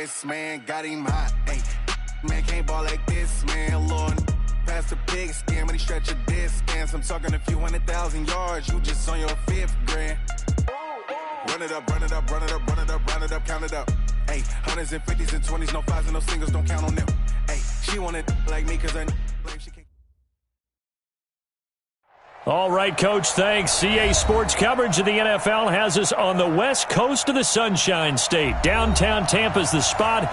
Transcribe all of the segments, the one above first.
yes, man, got him hot. Hey, man, can't ball like this, man, Lord. Past the pig skin, when he stretch a distance. I'm talking a few 100,000 yards, you just on your 5th grand. Run it up, run it up, run it up, run it up, run it up, count it up. Hey, hundreds and 50s and 20s, no 5s and no singles, don't count on them. Hey, she want it like me, cause I blame she can't. All right, Coach, thanks. CA Sports coverage of the NFL has us on the west coast of the Sunshine State. Downtown Tampa's the spot,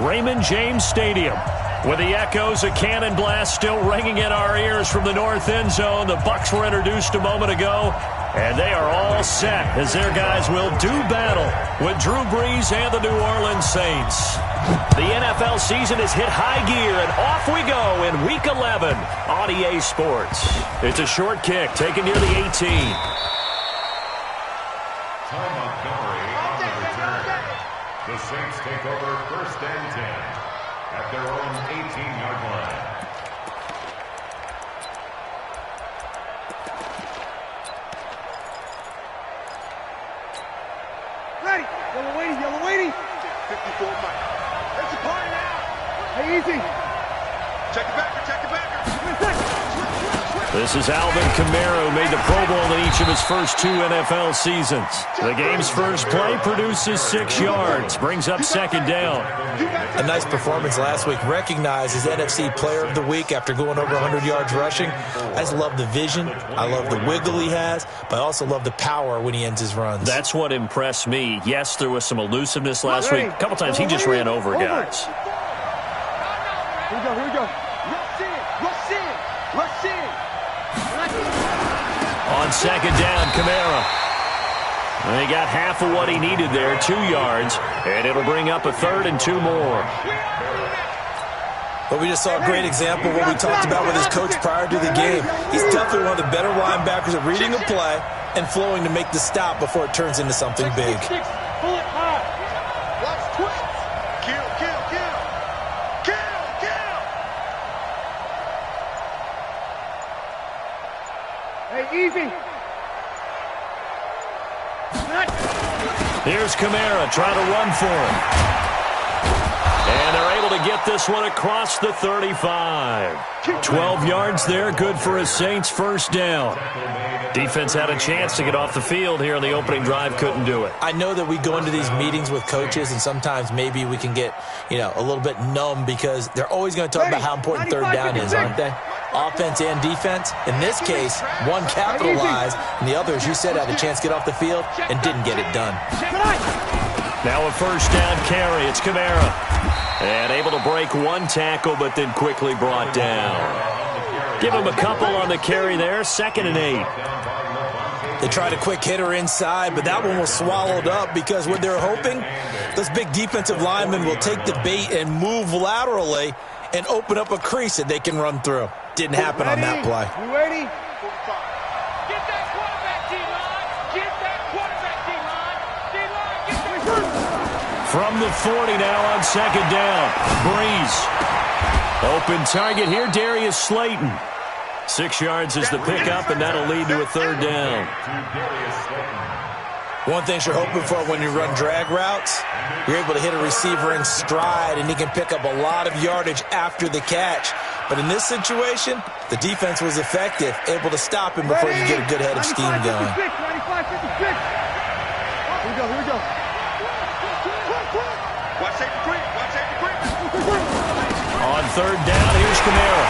Raymond James Stadium. With the echoes of cannon blast still ringing in our ears from the north end zone, the Bucs were introduced a moment ago, and they are all set as their guys will do battle with Drew Brees and the New Orleans Saints. The NFL season has hit high gear, and off we go in Week 11 on EA Sports. It's a short kick taken near the 18. Tom Montgomery on the return. The Saints take over 1st and 10 at their own 18-yard line. Ready. Yellow weighty. 54 Mike. That's the party now. Hey, easy. Check the backer. This is Alvin Kamara, who made the Pro Bowl in each of his first 2 NFL seasons. The game's first play produces 6 yards, brings up 2nd down. A nice performance last week, recognized as NFC Player of the Week after going over 100 yards rushing. I just love the vision. I love the wiggle he has, but I also love the power when he ends his runs. That's what impressed me. Yes, there was some elusiveness last week. A couple times he just ran over guys. Here we go. Rush in. On 2nd down, Kamara. He got half of what he needed there, 2 yards, and it'll bring up a 3rd and 2 more. But we just saw a great example of what we talked about with his coach prior to the game. He's definitely one of the better linebackers at reading a play and flowing to make the stop before it turns into something big. Pull it high. Watch twist. Kill. Hey, easy. Here's Kamara trying to run for him. And they're able to get this one across the 35. 12 yards there, good for a Saints 1st down. Defense had a chance to get off the field here in the opening drive, couldn't do it. I know that we go into these meetings with coaches, and sometimes maybe we can get, a little bit numb because they're always going to talk about how important 3rd down is, aren't they? Offense and defense. In this case, one capitalized, and the other, as you said, had a chance to get off the field and didn't get it done. Now a 1st down carry. It's Kamara. And able to break 1 tackle, but then quickly brought down. Give him a couple on the carry there. 2nd and 8. They tried a quick hitter inside, but that one was swallowed up because what they're hoping, those big defensive linemen will take the bait and move laterally and open up a crease that they can run through. Didn't happen on that play. You ready? Get that quarterback, D-line. Get that quarterback, D-line. D-line, get that. From the 40 now on 2nd down. Brees. Open target here, Darius Slayton. 6 yards is the pickup, and that'll lead to a 3rd down. One thing you're hoping for when you run drag routes, you're able to hit a receiver in stride, and he can pick up a lot of yardage after the catch. But in this situation, the defense was effective, able to stop him before you get a good head of steam going. 95, 56. Here we go. Watch safety quick. On 3rd down, here's Kamara.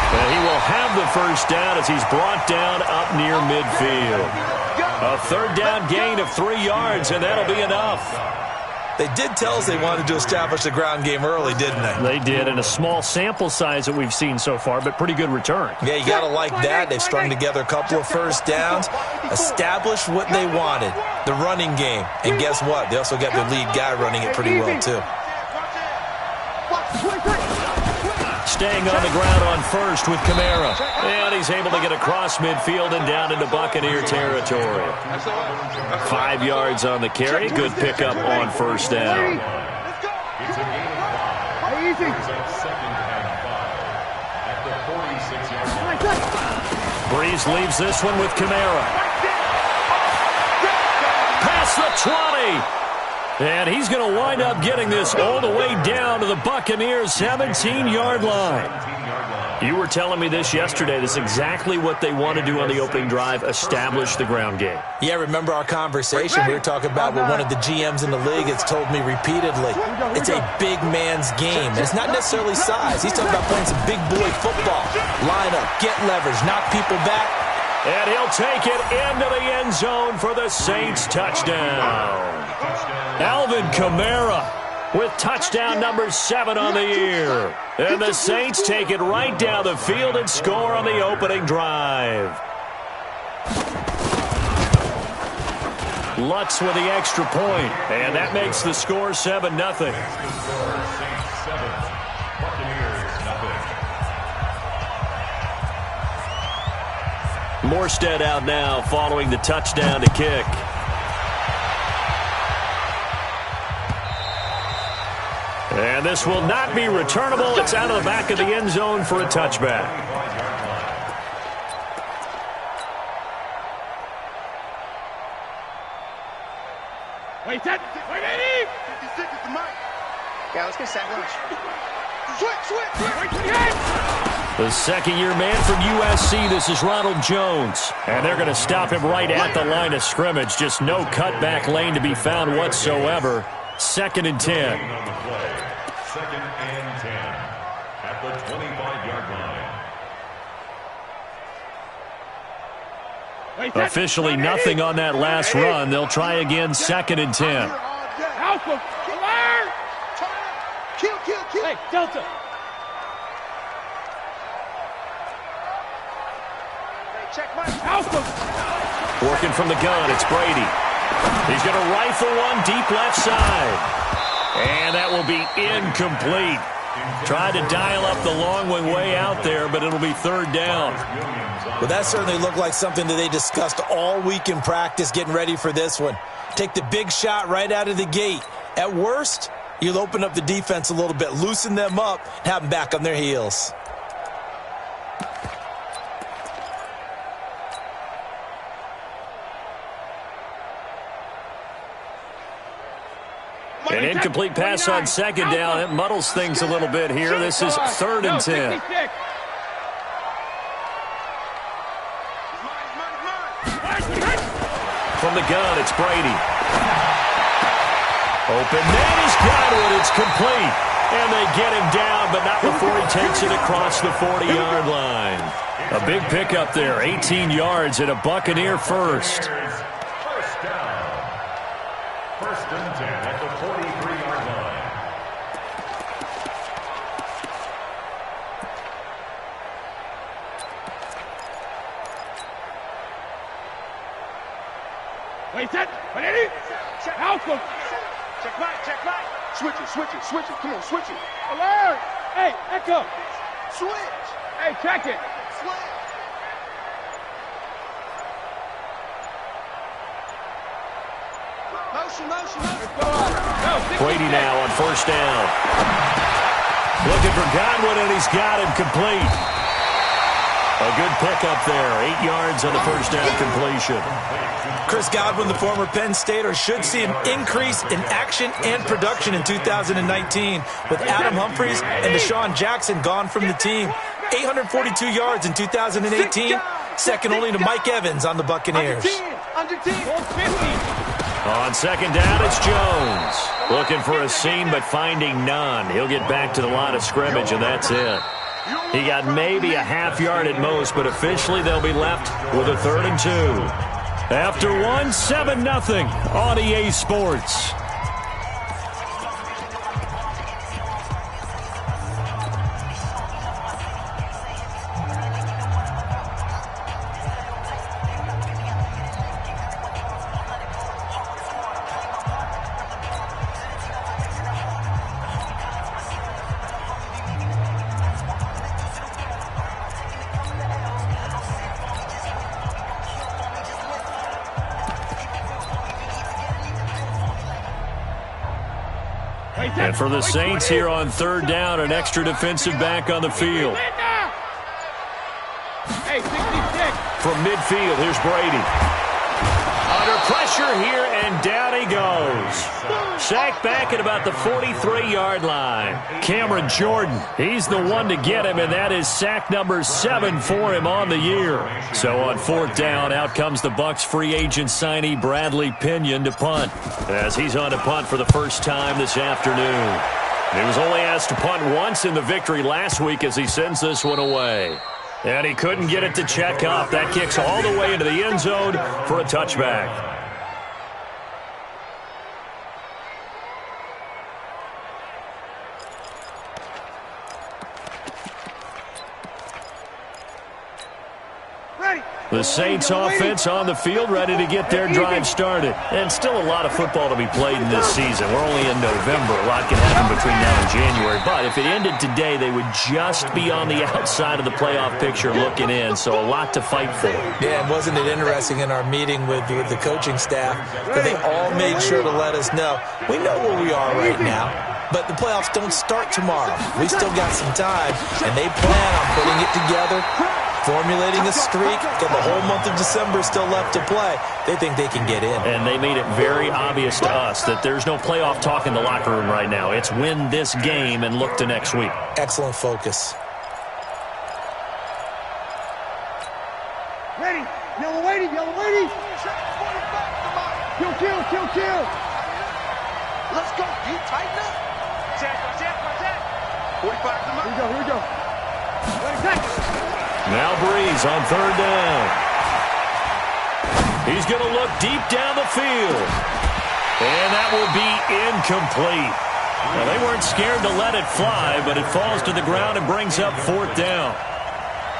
And he will have the 1st down as he's brought down up near midfield. A 3rd down gain of 3 yards, and that'll be enough. They did tell us they wanted to establish the ground game early, didn't they? They did, in a small sample size that we've seen so far, but pretty good return. Yeah, you got to like that. They've strung together a couple of 1st downs, established what they wanted, the running game. And guess what? They also got their lead guy running it pretty well, too. Staying on the ground on 1st with Kamara. And he's able to get across midfield and down into Buccaneer territory. 5 yards on the carry. Good pickup on 1st down. It's a gain of 5. Easy. It's a 2nd and 5 at the 46-yard line. Brees leaves this one with Kamara. Past the 20. And he's going to wind up getting this all the way down to the Buccaneers' 17-yard line. You were telling me this yesterday. This is exactly what they want to do on the opening drive, establish the ground game. Yeah, remember our conversation? We were talking about what one of the GMs in the league has told me repeatedly. It's a big man's game. And it's not necessarily size. He's talking about playing some big boy football. Line up, get leverage, knock people back. And he'll take it into the end zone for the Saints touchdown. Alvin Kamara with touchdown number 7 on the year. And the Saints take it right down the field and score on the opening drive. Lutz with the extra point, and that makes the score 7-0. Morstead out now following the touchdown to kick. And this will not be returnable. It's out of the back of the end zone for a touchback. Wait, set. Wait, 80. 56 is the mic. Yeah, let's get set lunch. Switch. The second-year man from USC, this is Ronald Jones. And they're going to stop him right at the line of scrimmage. Just no cutback lane to be found whatsoever. 2nd and 10. 2nd and 10 at the 25-yard line. Officially nothing on that last run. They'll try again, 2nd and 10. Alpha, alert! Kill. Hey, Delta. Check my Alpha. Working from the gun, it's Brady. He's going to rifle one deep left side. And that will be incomplete. Tried to dial up the long one way out there, but it'll be 3rd down. Well, that certainly looked like something that they discussed all week in practice getting ready for this one. Take the big shot right out of the gate. At worst, you'll open up the defense a little bit, loosen them up, and have them back on their heels. An incomplete pass on 2nd down. It muddles things a little bit here. This is 3rd and 10. From the gun, it's Brady. Open man is Godwin. It's complete. And they get him down, but not before he takes it across the 40-yard line. A big pickup there, 18 yards and a Buccaneer first. First down. 1st and 10 at the 43-yard line. Wait, set. Wait, 80. Alpha. check right. Switch it. Come on, switch it. Alert. Hey, Echo. Switch. Hey, check it. Switch. Motion. Brady now on 1st down. Looking for Godwin, and he's got him complete. A good pickup there. 8 yards on the 1st down completion. Chris Godwin, the former Penn Stater, should see an increase in action and production in 2019 with Adam Humphries and Deshaun Jackson gone from the team. 842 yards in 2018, second only to Mike Evans on the Buccaneers. Under 10. 150. On 2nd down, it's Jones. Looking for a seam, but finding none. He'll get back to the line of scrimmage, and that's it. He got maybe a half yard at most, but officially they'll be left with a 3rd and 2. After 1, 7-0 on EA Sports. And for the Saints here on 3rd down, an extra defensive back on the field. Hey, 66. From midfield, here's Brady. Under pressure here, and down he goes. Sacked back at about the 43-yard line. Cameron Jordan, he's the one to get him, and that is sack number 7 for him on the year. So on 4th down, out comes the Bucs free agent signee Bradley Pinion to punt, as he's on to punt for the first time this afternoon. He was only asked to punt once in the victory last week as he sends this one away. And he couldn't get it to check up. That kicks all the way into the end zone for a touchback. The Saints offense on the field, ready to get their drive started. And still a lot of football to be played in this season. We're only in November. A lot can happen between now and January. But if it ended today, they would just be on the outside of the playoff picture looking in. So a lot to fight for. Yeah, and wasn't it interesting in our meeting with the coaching staff that they all made sure to let us know, we know where we are right now, but the playoffs don't start tomorrow. We still got some time, and they plan on putting it together, formulating a streak, got the whole month of December still left to play. They think they can get in. And they made it very obvious to us that there's no playoff talk in the locker room right now. It's win this game and look to next week. Excellent focus. Ready. Yellow waiting. Yellow waiting. Kill. Let's go. You tighten up. Check. 45 to the Here we go. Ready, back. Now Breeze on 3rd down. He's going to look deep down the field. And that will be incomplete. Well, they weren't scared to let it fly, but it falls to the ground and brings up 4th down.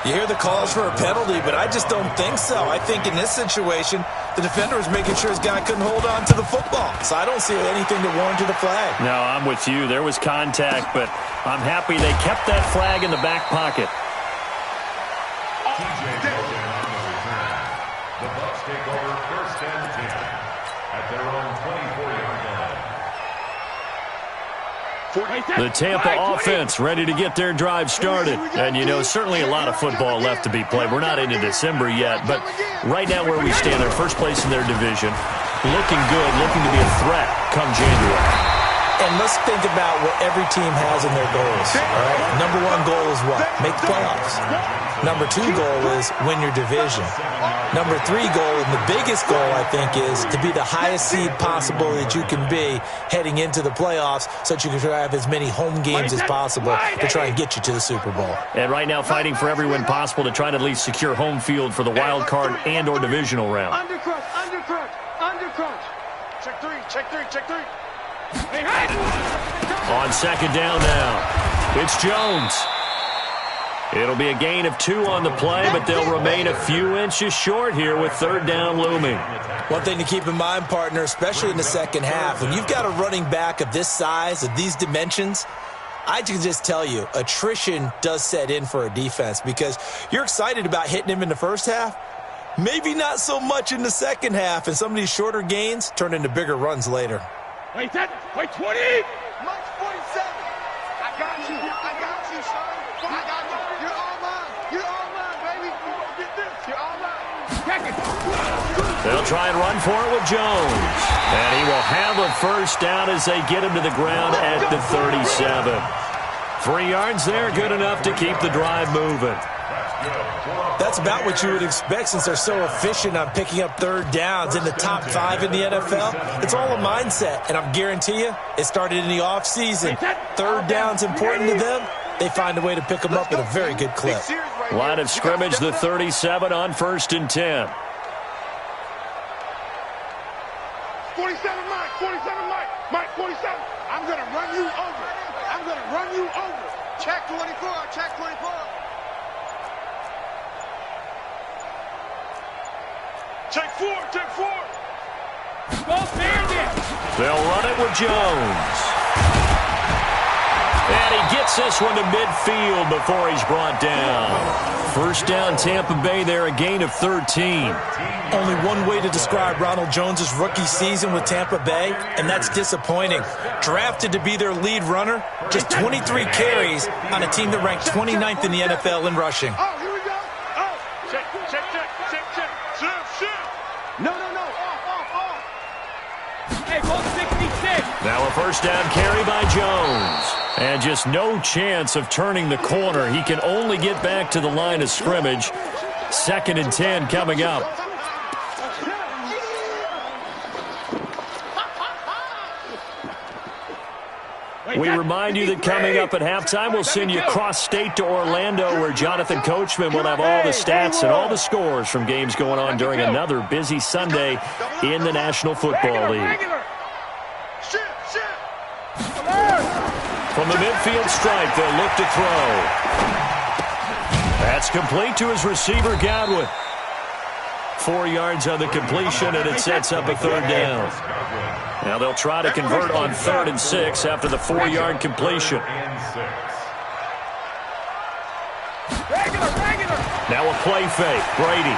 You hear the calls for a penalty, but I just don't think so. I think in this situation, the defender was making sure his guy couldn't hold on to the football. So I don't see anything to warrant the flag. No, I'm with you. There was contact, but I'm happy they kept that flag in the back pocket. TJ Hilton on the return. The Bucs take over 1st and 10 at their own 24-yard line. The Tampa offense ready to get their drive started. And, you know, certainly a lot of football left to be played. We're not into December yet, but right now where we stand, they're first place in their division. Looking good, looking to be a threat come January. And let's think about what every team has in their goals. All right? Number 1 goal is what? Make the playoffs. Number 2 goal is win your division. Number 3 goal, and the biggest goal, I think, is to be the highest seed possible that you can be heading into the playoffs so that you can have as many home games as possible to try and get you to the Super Bowl. And right now fighting for every win possible to try to at least secure home field for the wild card and or divisional round. Undercrunch. Check three. Hey. On 2nd down now, it's Jones. It'll be a gain of 2 on the play, but they'll remain a few inches short here with 3rd down looming. One thing to keep in mind, partner, especially in the second half, when you've got a running back of this size, of these dimensions, I can just tell you, attrition does set in for a defense because you're excited about hitting him in the first half, maybe not so much in the second half, and some of these shorter gains turn into bigger runs later. Wait 20. Mike 47. I got you, son. I got you. You're all mine, baby. You won't get this. You're all mine. They'll try and run for it with Jones. And he will have a first down as they get him to the ground at the 37. 3 yards there, good enough to keep the drive moving. That's about what you would expect since they're so efficient on picking up 3rd downs in the top 5 in the NFL. It's all a mindset, and I guarantee you it started in the offseason. 3rd down's important to them. They find a way to pick them up at a very good clip. Line of scrimmage, the 37 on 1st and 10. 47 Mike, 47. I'm going to run you over. Check 24. Check 4. They'll run it with Jones. And he gets this one to midfield before he's brought down. 1st down, Tampa Bay there, a gain of 13. Only one way to describe Ronald Jones' rookie season with Tampa Bay, and that's disappointing. Drafted to be their lead runner, just 23 carries on a team that ranked 29th in the NFL in rushing. Oh, here we go. Oh, check. Shift. No. Off. Now a first down carry by Jones. And just no chance of turning the corner. He can only get back to the line of scrimmage. 2nd and 10 coming up. We remind you that coming up at halftime, we'll send you cross-state to Orlando, where Jonathan Coachman will have all the stats and all the scores from games going on during another busy Sunday in the National Football League. From the midfield stripe, they'll look to throw. That's complete to his receiver, Godwin. 4 yards on the completion, and it sets up a 3rd down. Now they'll try to convert on 3rd and 6 after the 4-yard completion. Now a play fake. Brady.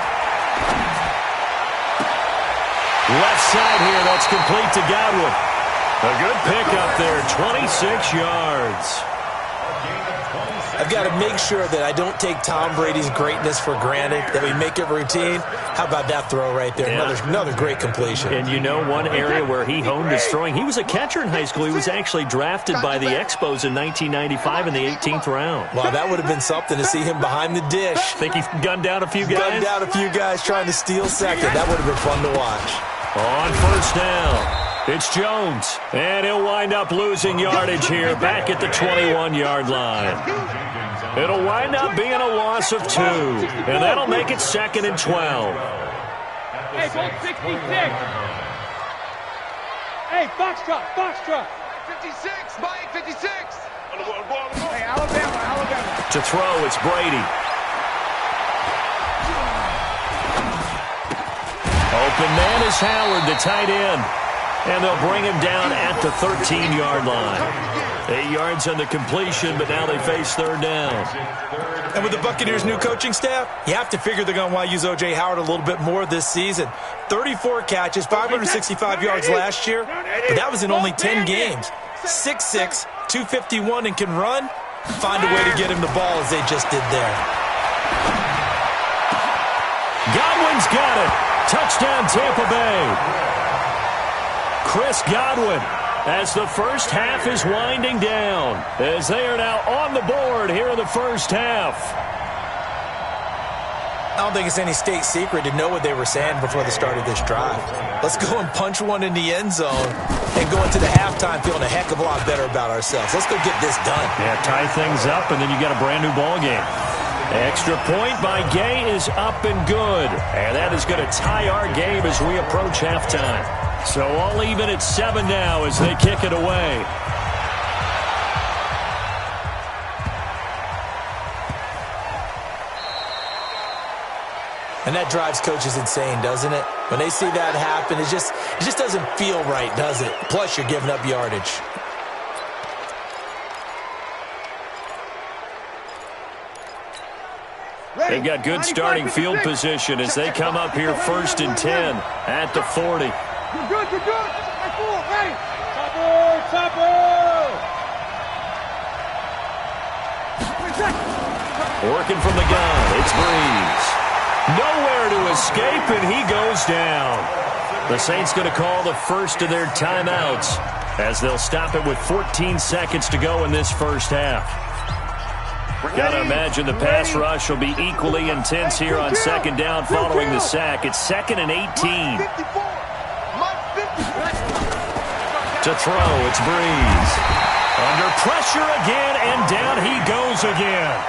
Left side here. That's complete to Godwin. A good pickup there. 26 yards. I've got to make sure that I don't take Tom Brady's greatness for granted, that we make it routine. How about that throw right there? Yeah. Another great completion. And you know one area where he honed his throwing, he was a catcher in high school. He was actually drafted by the Expos in 1995 in the 18th round. Wow, that would have been something to see him behind the dish. Think he gunned down a few guys? Gunned down a few guys trying to steal second. That would have been fun to watch. On 1st down. It's Jones, and he'll wind up losing yardage here back at the 21-yard line. It'll wind up being a loss of 2, and that'll make it 2nd and 12. Hey, go 66. Hey, box truck. 56, Mike, 56. Hey, Alabama. To throw, it's Brady. Open man is Howard, the tight end. And they'll bring him down at the 13-yard line. 8 yards on the completion, but now they face 3rd down. And with the Buccaneers' new coaching staff, you have to figure they're going to want to use O.J. Howard a little bit more this season. 34 catches, 565 yards last year, but that was in only 10 games. 6'6", 251, and can run. Find a way to get him the ball as they just did there. Godwin's got it. Touchdown, Tampa Bay. Chris Godwin, as the first half is winding down, as they are now on the board here in the first half. I don't think it's any state secret to know what they were saying before the start of this drive. Let's go and punch one in the end zone and go into the halftime feeling a heck of a lot better about ourselves. Let's go get this done. Yeah, tie things up, and then you got a brand new ball game. Extra point by Gay is up and good. And that is going to tie our game as we approach halftime. So all even at 7 now as they kick it away. And that drives coaches insane, doesn't it? When they see that happen, it just doesn't feel right, does it? Plus, you're giving up yardage. They've got good starting field position as they come up here 1st and 10 at the 40. You're good. Ready. Working from the gun, it's Breeze. Nowhere to escape, and he goes down. The Saints going to call the first of their timeouts as they'll stop it with 14 seconds to go in this first half. Got to imagine the pass rush will be equally intense here on 2nd down following the sack. It's 2nd and 18. To throw, it's Breeze. Under pressure again, and down he goes again.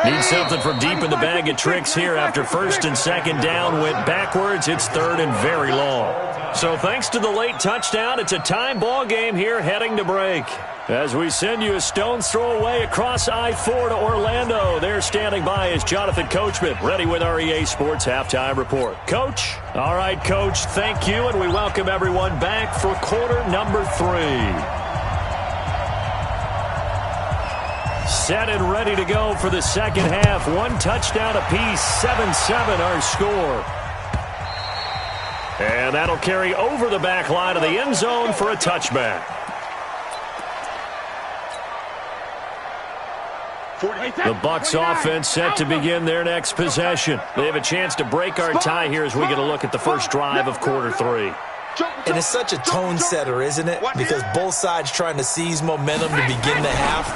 Need something from deep in the bag of tricks here after 1st and 2nd down went backwards. It's 3rd and very long. So thanks to the late touchdown, it's a time ball game here heading to break. As we send you a stone's throw away across I-4 to Orlando. There standing by is Jonathan Coachman, ready with our EA Sports Halftime Report. Coach? All right, Coach, thank you, and we welcome everyone back for quarter number 3. Set and ready to go for the second half. 1 touchdown apiece, 7-7 our score. And that'll carry over the back line of the end zone for a touchback. The Bucs offense set to begin their next possession. They have a chance to break our tie here as we get a look at the first drive of quarter 3. And it's such a tone setter, isn't it? Because both sides trying to seize momentum to begin the half.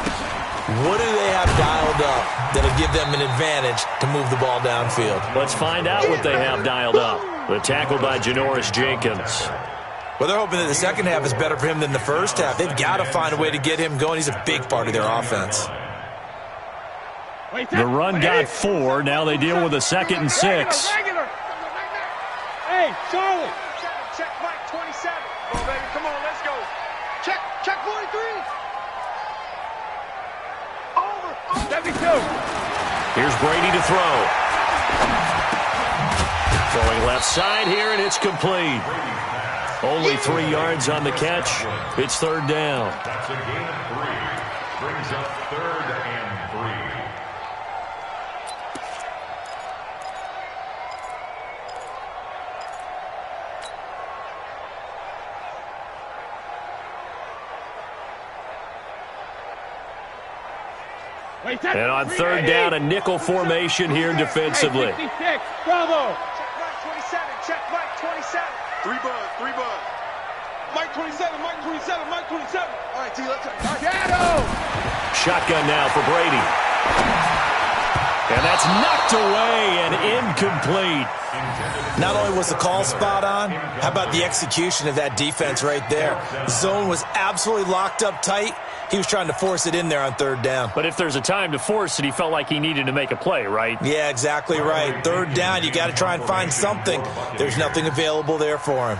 What do they have dialed up that'll give them an advantage to move the ball downfield? Let's find out what they have dialed up. The tackle by Janoris Jenkins. Well, they're hoping that the second half is better for him than the first half. They've got to find a way to get him going. He's a big part of their offense. The run got 4. Now they deal with a 2nd and 6. Hey, Charlie. Check Mike 27. Come on, baby. Come on, let's go. Check 43. Over. 72. Here's Brady to throw. Throwing left side here, and it's complete. Only 3 yards on the catch. It's 3rd down. That's a gain of 3. Brings up 3rd and 3. And on 3rd down, a nickel formation here defensively. Bravo. Check Mike 27. 3 buzz. Mike 27. Mike 27. All right, T, let's go. Shotgun now for Brady. And that's knocked away and incomplete. Not only was the call spot on, how about the execution of that defense right there? Zone was absolutely locked up tight. He was trying to force it in there on 3rd down. But if there's a time to force it, he felt like he needed to make a play, right? Yeah, exactly right. 3rd down, you got to try and find something. There's nothing available there for him.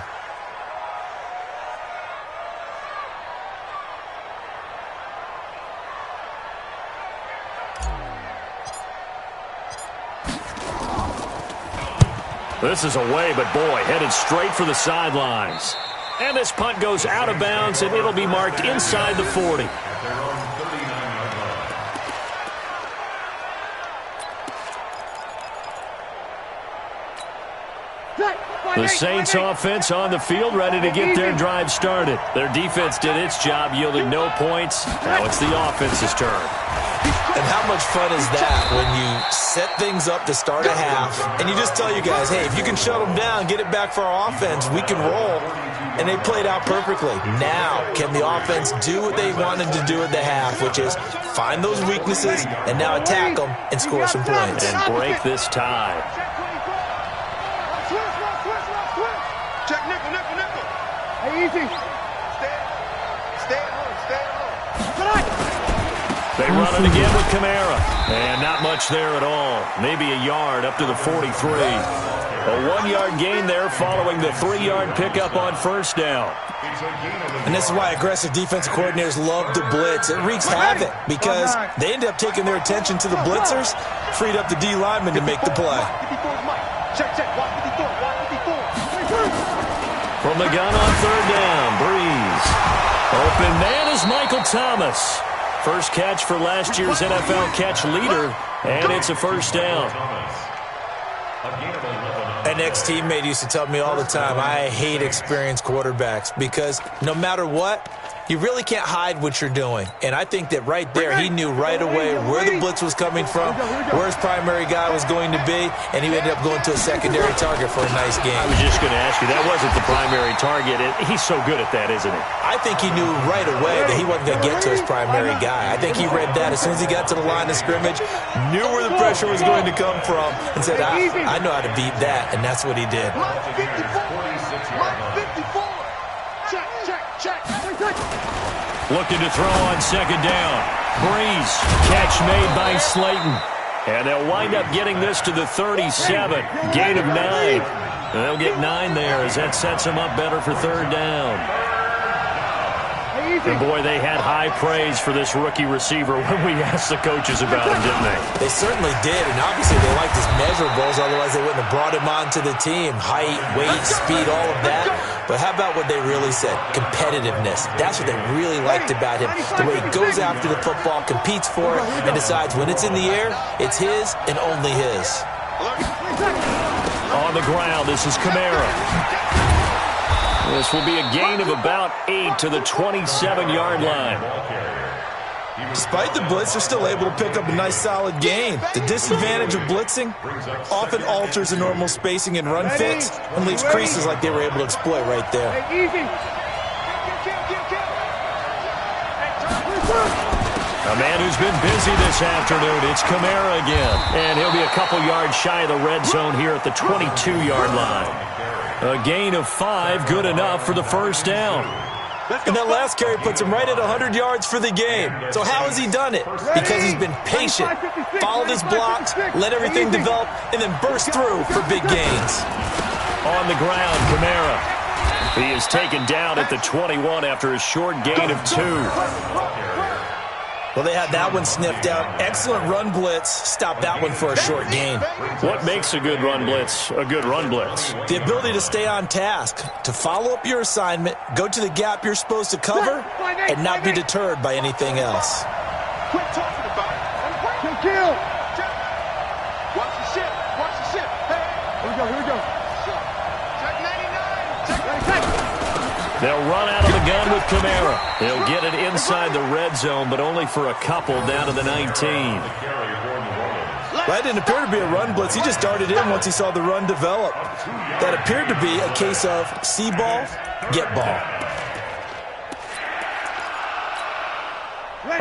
This is away, but boy, headed straight for the sidelines. And this punt goes out of bounds, and it'll be marked inside the 40. The Saints offense on the field, ready to get their drive started. Their defense did its job, yielded no points. Now it's the offense's turn. And how much fun is that when you set things up to start a half and you just tell your guys, hey, if you can shut them down, get it back for our offense, we can roll. And they played out perfectly. Now, can the offense do what they wanted to do at the half, which is find those weaknesses and now attack them and score some points. And break this tie. Check nickel. Hey, easy. Stay at home. They run it again with Kamara. And not much there at all. Maybe a yard up to the 43. A 1-yard gain there following the 3-yard pickup on 1st down. And this is why aggressive defensive coordinators love to blitz. It wreaks havoc because they end up taking their attention to the blitzers, freed up the D lineman to make the play. Check. From the gun on 3rd down, Breeze. Open man is Michael Thomas. First catch for last year's NFL catch leader, and it's a 1st down. An ex-teammate used to tell me all the time, I hate experienced quarterbacks because no matter what, you really can't hide what you're doing. And I think that right there, he knew right away where the blitz was coming from, where his primary guy was going to be, and he ended up going to a secondary target for a nice game. I was just going to ask you, that wasn't the primary target. He's so good at that, isn't he? I think he knew right away that he wasn't going to get to his primary guy. I think he read that as soon as he got to the line of scrimmage, knew where the pressure was going to come from, and said, I know how to beat that, and that's what he did. Mike 54. Check. Looking to throw on 2nd down. Breeze, catch made by Slayton. And they'll wind up getting this to the 37. Gain of 9. And they'll get 9 there as that sets them up better for 3rd down. And boy, they had high praise for this rookie receiver when we asked the coaches about him, didn't they? They certainly did, and obviously they liked his measurables, otherwise they wouldn't have brought him onto the team. Height, weight, speed, all of that. But how about what they really said? Competitiveness. That's what they really liked about him. The way he goes after the football, competes for it, and decides when it's in the air, it's his and only his. On the ground, this is Kamara. This will be a gain of about 8 to the 27-yard line. Despite the blitz, they're still able to pick up a nice, solid gain. The disadvantage of blitzing often alters the normal spacing and run fits and leaves creases like they were able to exploit right there. A man who's been busy this afternoon, it's Kamara again. And he'll be a couple yards shy of the red zone here at the 22-yard line. A gain of 5, good enough for the first down. And that last carry puts him right at 100 yards for the game. So how has he done it? Because he's been patient, followed his blocks, let everything develop, and then burst through for big gains. On the ground, Kamara. He is taken down at the 21 after a short gain of 2. Well, they had that one sniffed out. Excellent run blitz. Stop that one for a short gain. What makes a good run blitz a good run blitz? The ability to stay on task, to follow up your assignment, go to the gap you're supposed to cover, and not be deterred by anything else. Quit talking about it. Kill. Watch the ship. Watch the ship. Hey. Here we go. Here we go. Check 99. Check 99. They'll run out of the gun with Kamara. He'll get it inside the red zone, but only for a couple down to the 19. That didn't appear to be a run blitz. He just darted in once he saw the run develop. That appeared to be a case of see ball, get ball.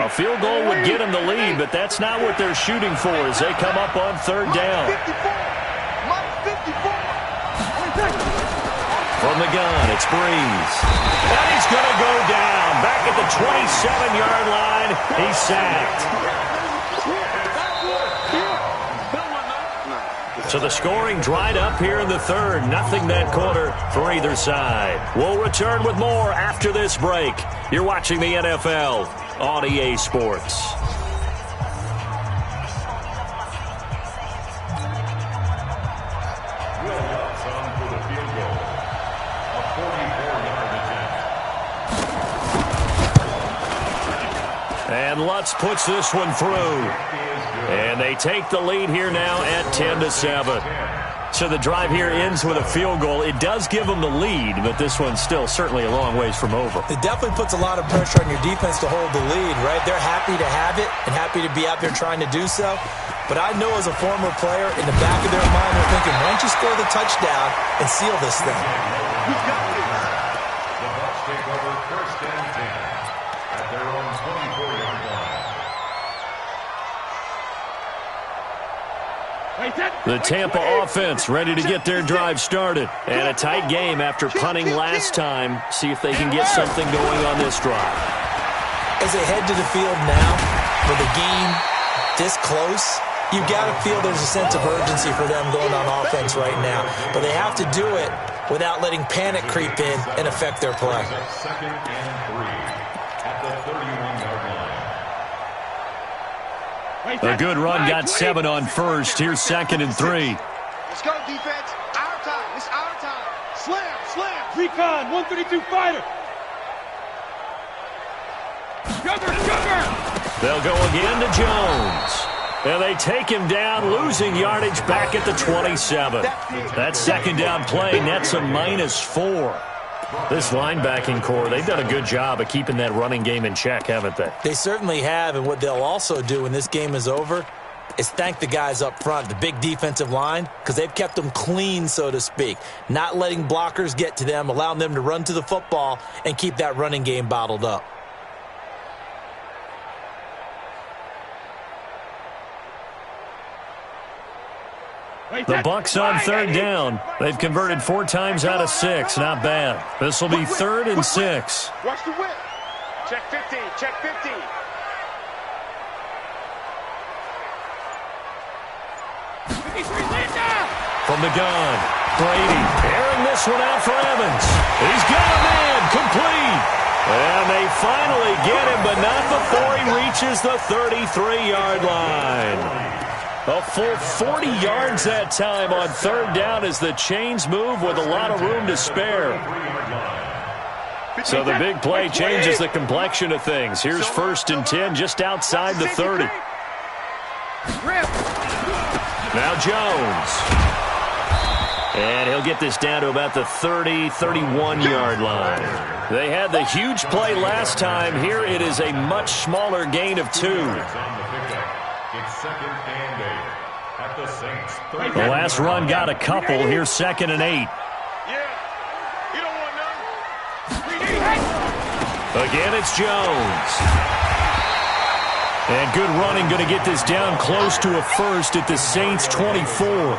A field goal would get him the lead, but that's not what they're shooting for as they come up on third down. From the gun, it's Breeze. And he's going to go down. Back at the 27-yard line, he's sacked. So the scoring dried up here in the third. Nothing that quarter for either side. We'll return with more after this break. You're watching the NFL on EA Sports. And Lutz puts this one through. And they take the lead here now at 10-7. So the drive here ends with a field goal. It does give them the lead, but this one's still certainly a long ways from over. It definitely puts a lot of pressure on your defense to hold the lead, right? They're happy to have it and happy to be out there trying to do so. But I know as a former player, in the back of their mind, they're thinking, why don't you score the touchdown and seal this thing? The Bucs take over first and 10 at their own 24-yard line. The Tampa offense ready to get their drive started. And a tight game after punting last time. See if they can get something going on this drive. As they head to the field now, with the game this close, you got to feel there's a sense of urgency for them going on offense right now. But they have to do it without letting panic creep in and affect their play. Second and 3 at the 31-yard line. A good run got 7 on first. Here's second and 3. Let's go, defense. Our time. It's our time. Slam, slam. Recon, 132 fighter. Cover. They'll go again to Jones. And they take him down, losing yardage back at the 27. That second down play nets a -4. This linebacking core, they've done a good job of keeping that running game in check, haven't they? They certainly have, and what they'll also do when this game is over is thank the guys up front, the big defensive line, because they've kept them clean, so to speak, not letting blockers get to them, allowing them to run to the football and keep that running game bottled up. The Bucs on third down. They've converted 4 times out of 6. Not bad. This will be 3rd and 6. Watch the whip. Check 15. Check 15. From the gun, Brady airing this one out for Evans. He's got a man complete. And they finally get him, but not before he reaches the 33-yard line. A full 40 yards that time on third down as the chains move with a lot of room to spare. So the big play changes the complexion of things. Here's 1st and 10 just outside the 30. Now Jones. And he'll get this down to about the 30, 31-yard line. They had the huge play last time. Here it is a much smaller gain of 2. It's 2nd and 8 at the Saints. The last run got a couple. Here's 2nd and 8. Yeah. You don't want none. Again, it's Jones. And good running, going to get this down close to a first at the Saints' 24.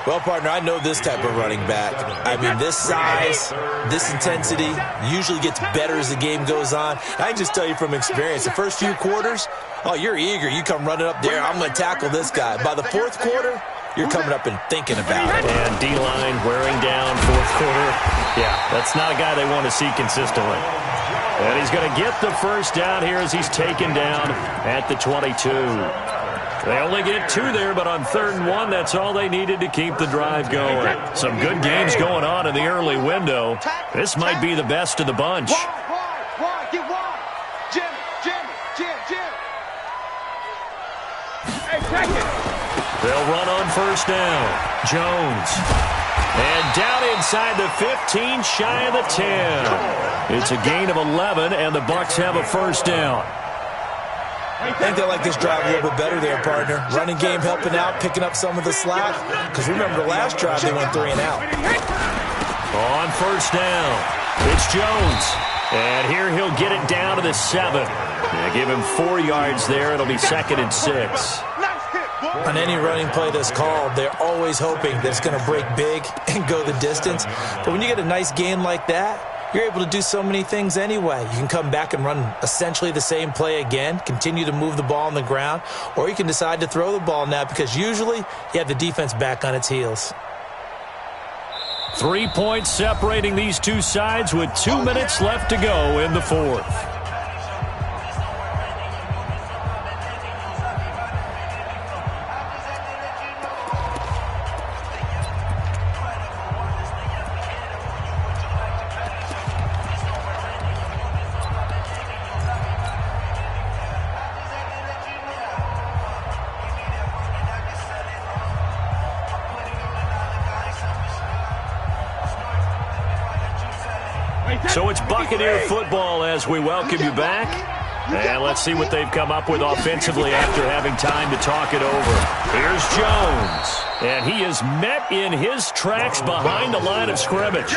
Well, partner, I know this type of running back. I mean, this size, this intensity usually gets better as the game goes on. I can just tell you from experience, the first few quarters, oh, you're eager. You come running up there, I'm going to tackle this guy. By the fourth quarter, you're coming up and thinking about it. And D-line wearing down fourth quarter. Yeah, that's not a guy they want to see consistently. And he's going to get the first down here as he's taken down at the 22. They only get 2 there, but on 3rd and 1, that's all they needed to keep the drive going. Some good games going on in the early window. This might be the best of the bunch. Wide, get wide. Jim. Hey, take it. They'll run on first down. Jones. And down inside the 15, shy of the 10. It's a gain of 11, and the Bucs have a first down. I think they like this drive a little bit better there, partner. Running game helping out, picking up some of the slack. Because remember the last drive, they went 3 and out. On first down, it's Jones. And here he'll get it down to the 7. They give him 4 yards there. It'll be 2nd and 6. On any running play that's called, they're always hoping that it's going to break big and go the distance. But when you get a nice gain like that, you're able to do so many things anyway. You can come back and run essentially the same play again, continue to move the ball on the ground, or you can decide to throw the ball now because usually you have the defense back on its heels. 3 points separating these two sides with 2 minutes left to go in the 4th. So it's Buccaneer football as we welcome you back. And let's see what they've come up with offensively after having time to talk it over. Here's Jones. And he is met in his tracks behind the line of scrimmage.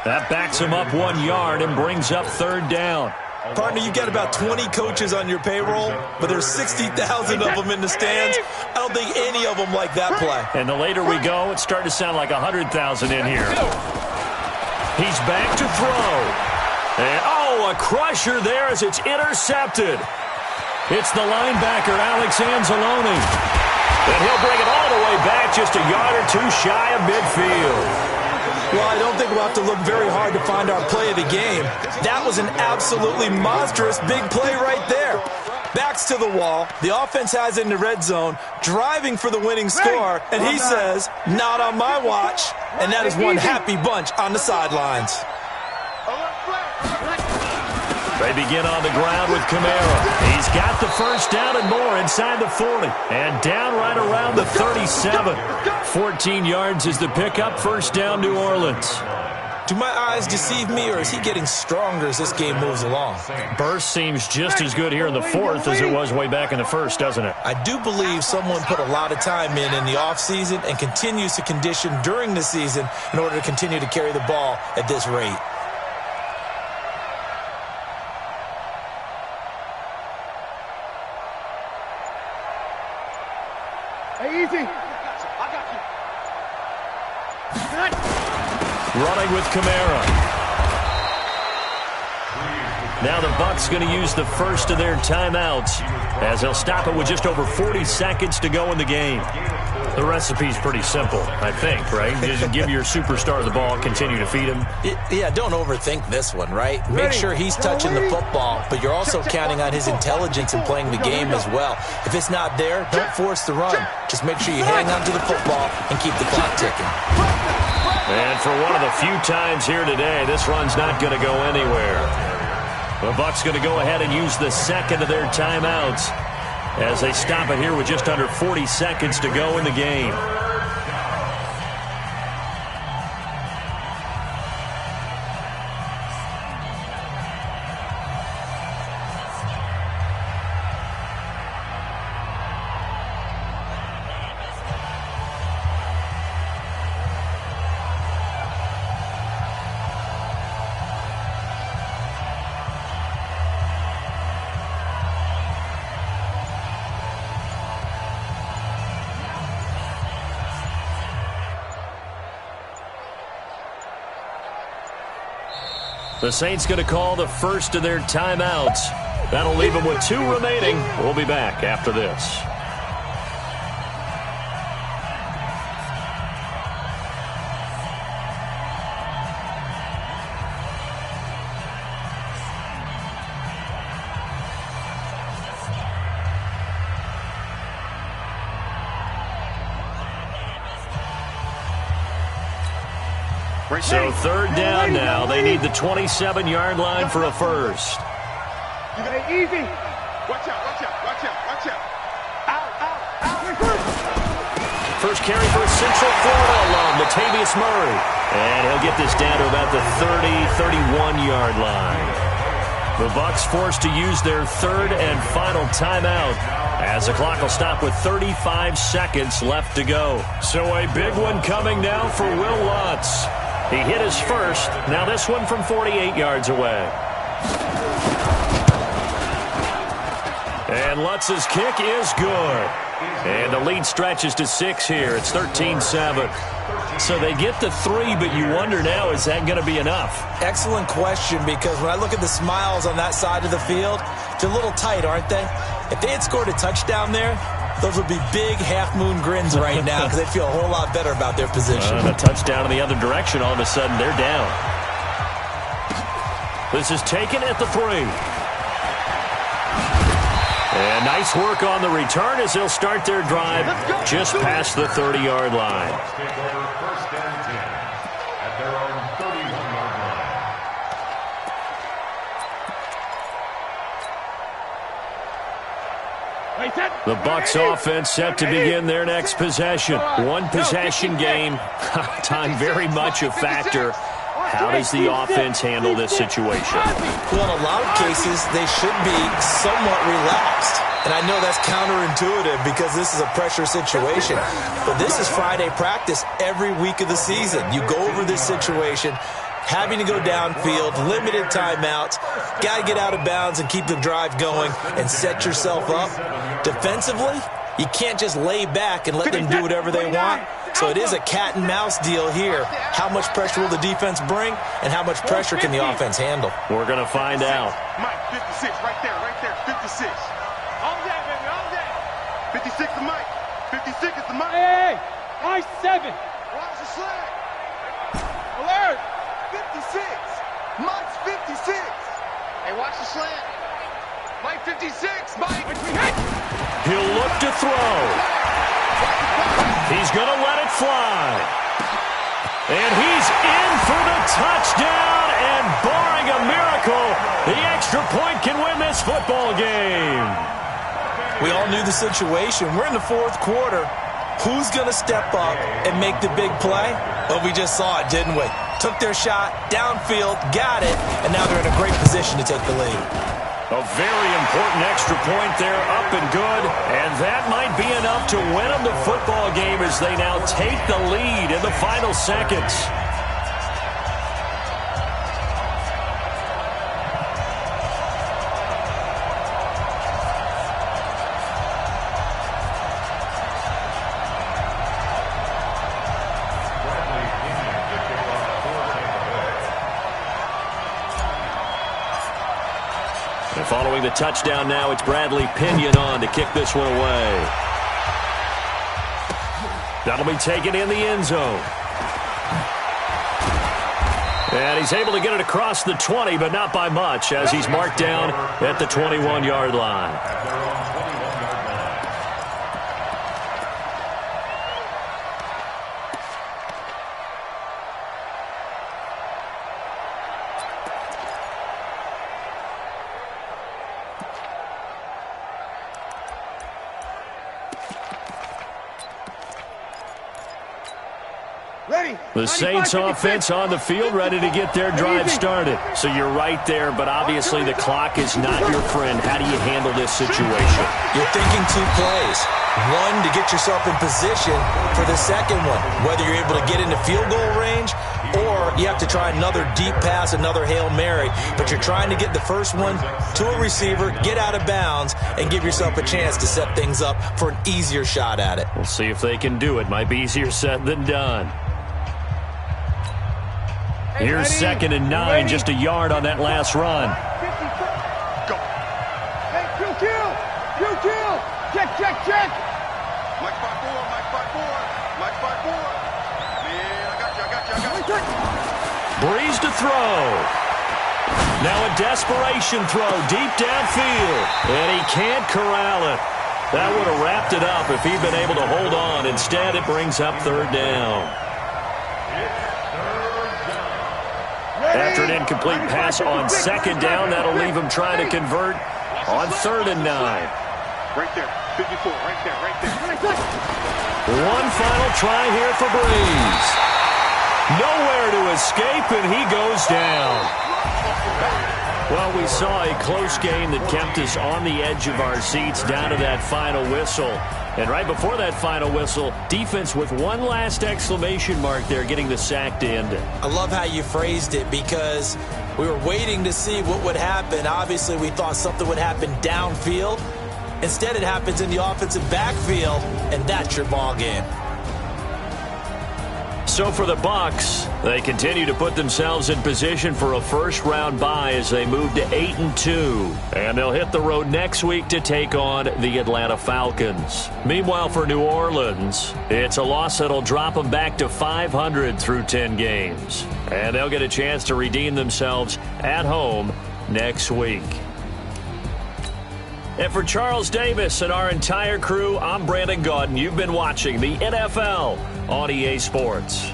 That backs him up 1 yard and brings up 3rd down. Partner, you've got about 20 coaches on your payroll, but there's 60,000 of them in the stands. I don't think any of them like that play. And the later we go, it's starting to sound like 100,000 in here. He's back to throw. And, a crusher there as it's intercepted. It's the linebacker, Alex Anzalone. And he'll bring it all the way back just a yard or 2 shy of midfield. Well, I don't think we'll have to look very hard to find our play of the game. That was an absolutely monstrous big play right there. Backs to the wall. The offense has it in the red zone, driving for the winning score, and he says, not on my watch. And that is one happy bunch on the sidelines. They begin on the ground with Kamara. He's got the first down and more inside the 40. And down right around the 37. 14 yards is the pickup. First down, New Orleans. Do my eyes deceive me, or is he getting stronger as this game moves along? Burst seems just as good here in the 4th as it was way back in the 1st, doesn't it? I do believe someone put a lot of time in the offseason and continues to condition during the season in order to continue to carry the ball at this rate. Hey, easy. Running with Kamara. Now the Bucs going to use the first of their timeouts as they'll stop it with just over 40 seconds to go in the game. The recipe's pretty simple, I think, right? Just give your superstar the ball, continue to feed him. Yeah, don't overthink this one, right? Make sure he's touching the football, but you're also counting on his intelligence in playing the game as well. If it's not there, don't force the run. Just make sure you hang on to the football and keep the clock ticking. And for one of the few times here today, this run's not going to go anywhere. The Bucs going to go ahead and use the second of their timeouts as they stop it here with just under 40 seconds to go in the game. The Saints going to call the first of their timeouts. That'll leave them with 2 remaining. We'll be back after this. So 3rd down now. They need the 27-yard line for a first. You got it easy. Watch out, watch out, watch out, watch out. Out. First carry for Central Florida alum, Latavius Murray. And he'll get this down to about the 30, 31-yard line. The Bucs forced to use their 3rd and final timeout as the clock will stop with 35 seconds left to go. So a big one coming now for Will Lutz. He hit his first. Now this one from 48 yards away. And Lutz's kick is good. And the lead stretches to 6 here. It's 13-7. So they get the 3, but you wonder now, is that going to be enough? Excellent question, because when I look at the smiles on that side of the field, they're a little tight, aren't they? If they had scored a touchdown there, those would be big half-moon grins right now because they feel a whole lot better about their position. A touchdown in the other direction, all of a sudden they're down. This is taken at the 3. And nice work on the return as they'll start their drive just past the 30-yard line. Take over 1st and 10 at their own 31-yard line. The Bucs offense set to begin their next possession. One possession game. Time very much a factor. How does the offense handle this situation? Well, in a lot of cases, they should be somewhat relaxed. And I know that's counterintuitive because this is a pressure situation. But this is Friday practice every week of the season. You go over this situation, having to go downfield, limited timeouts, got to get out of bounds and keep the drive going and set yourself up. Defensively, you can't just lay back and let them do whatever they want. So it is a cat and mouse deal here. How much pressure will the defense bring and how much pressure can the offense handle? We're going to find out. Mike, 56, right there, 56. All day, baby, all day. 56 is Mike. 56 is the Mike. Hey, I 7. Watch the slant. Alert. 56. Mike's 56. Hey, watch the slant. Mike 56, Mike. He'll look to throw. He's going to let it fly. And he's in for the touchdown. And barring a miracle, the extra point can win this football game. We all knew the situation. We're in the 4th quarter. Who's going to step up and make the big play? Well, we just saw it, didn't we? Took their shot, downfield, got it, and now they're in a great position to take the lead. A very important extra point there, up and good. And that might be enough to win them the football game as they now take the lead in the final seconds. And following the touchdown now, it's Bradley Pinion on to kick this one away. That'll be taken in the end zone. And he's able to get it across the 20, but not by much, as he's marked down at the 21-yard line. The Saints offense on the field, ready to get their drive started. So you're right there, but obviously the clock is not your friend. How do you handle this situation? You're thinking 2 plays. One, to get yourself in position for the second one, whether you're able to get into field goal range or you have to try another deep pass, another Hail Mary. But you're trying to get the first one to a receiver, get out of bounds, and give yourself a chance to set things up for an easier shot at it. We'll see if they can do it. Might be easier said than done. Here's 2nd and 9, just a yard on that last run. Go. Hey, kill. Check. Mike 5-4. Man, I got you. Breeze to throw. Now a desperation throw deep downfield. And he can't corral it. That would have wrapped it up if he'd been able to hold on. Instead, it brings up 3rd down. After an incomplete pass on 2nd down, that'll leave him trying to convert on 3rd and 9. Right there. 54. Right there. One final try here for Breeze. Nowhere to escape, and he goes down. Well, we saw a close game that kept us on the edge of our seats down to that final whistle. And right before that final whistle, defense with one last exclamation mark there, getting the sack to end it. I love how you phrased it because we were waiting to see what would happen. Obviously, we thought something would happen downfield. Instead, it happens in the offensive backfield, and that's your ball game. So for the Bucs, they continue to put themselves in position for a first-round bye as they move to 8-2. And they'll hit the road next week to take on the Atlanta Falcons. Meanwhile, for New Orleans, it's a loss that'll drop them back to 500 through 10 games. And they'll get a chance to redeem themselves at home next week. And for Charles Davis and our entire crew, I'm Brandon Gaudin. You've been watching the NFL on EA Sports.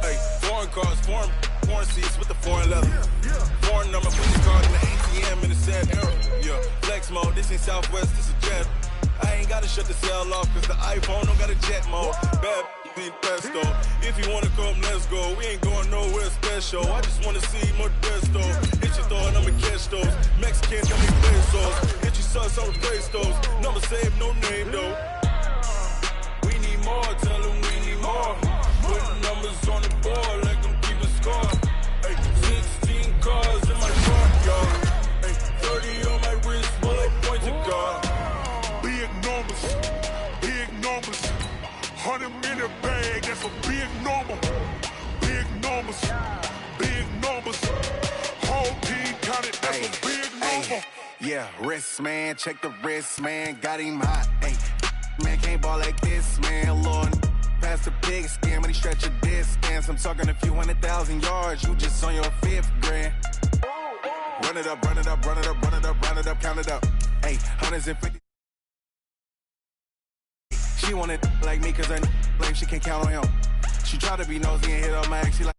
Hey, foreign cars, foreign seats with the foreign leather. Foreign number, put your card in the ATM in the sad era. Yeah, flex mode, this ain't Southwest, this is jet. I ain't gotta shut the cell off, cause the iPhone don't got a jet mode. Bad be pesto. If you wanna come, let's go. We ain't going nowhere special. I just wanna see Modesto. Hit your thought, I'ma catch those. Mexican, got me pesos. Hit your sus, I'll replace those. Number saved, no name though. We need more, tell them we need more. Putting numbers on the board like I'm keeping score. Hey, 16 cars in my front yard. Hey, 30 on my wrist, while I point to God. Big numbers. 100 in the bag, that's a big number. Big numbers. Whole team counted, that's a big number. Yeah, wrist man, check the wrist man, got him hot. Ay, man can't ball like this, man. Lord, past the pig skin when he stretch a distance. I'm talking a few 100,000 yards, you just on your 5th grand. Run it up, count it up. Ay, 150. She want it like me cause her lame, she can't count on him. She try to be nosy and hit up my ex, she like